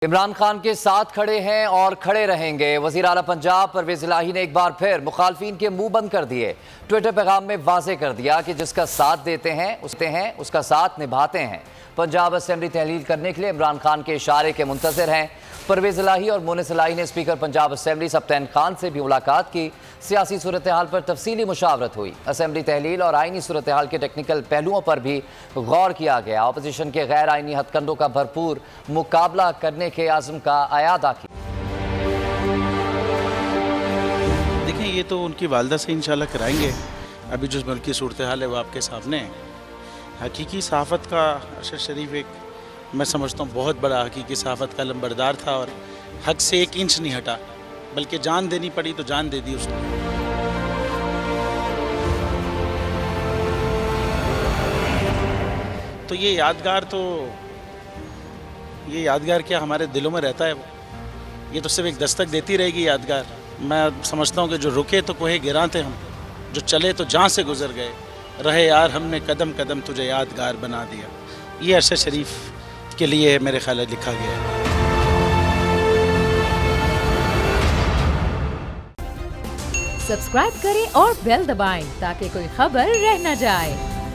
इमरान खान के साथ खड़े हैं और खड़े रहेंगे। वज़ीर आला पंजाब परवेज़ इलाही ने एक बार फिर मुखालफिन के मुंह बंद कर दिए। ट्विटर पैगाम में वाज़ेह कर दिया कि जिसका साथ देते हैं उसका साथ निभाते हैं। पंजाब असेंबली तहलील करने के लिए इमरान खान के इशारे के मुंतज़िर हैं। परवेज़ इलाही और मोनिस इलाही ने स्पीकर पंजाब असेंबली सब्तैन खान से भी मुलाकात की। सियासी सूरत हाल पर तफसीली मुशावरत हुई। असेंबली तहलील और आइनी सूरत हाल के टेक्निकल पहलुओं पर भी गौर किया गया। अपोजिशन के गैर आइनी हथकंडों का भरपूर मुकाबला करने के आज़म का अयादा किया। देखें, ये तो उनकी वालदा से इंशाल्लाह कराएंगे। अभी जो मुल्क की सूरत हाल है वो आपके सामने है। हकीकी सहाफ़त का अरशद शरीफ एक मैं समझता हूँ बहुत बड़ा हकीकी सहाफ़त का लंबरदार था और हक से 1 इंच नहीं हटा, बल्कि जान देनी पड़ी तो जान दे दी उसने। तो ये यादगार क्या हमारे दिलों में रहता है। ये तो सिर्फ एक दस्तक देती रहेगी यादगार। मैं समझता हूँ कि जो रुके तो कोहे गिरां थे हम, जो चले तो जहाँ से गुजर गए, रहे यार हमने कदम कदम तुझे यादगार बना दिया। ये अरशद शरीफ के लिए मेरे ख्याल है लिखा गया है। सब्सक्राइब करें और बेल दबाएं ताकि कोई खबर रह न जाए।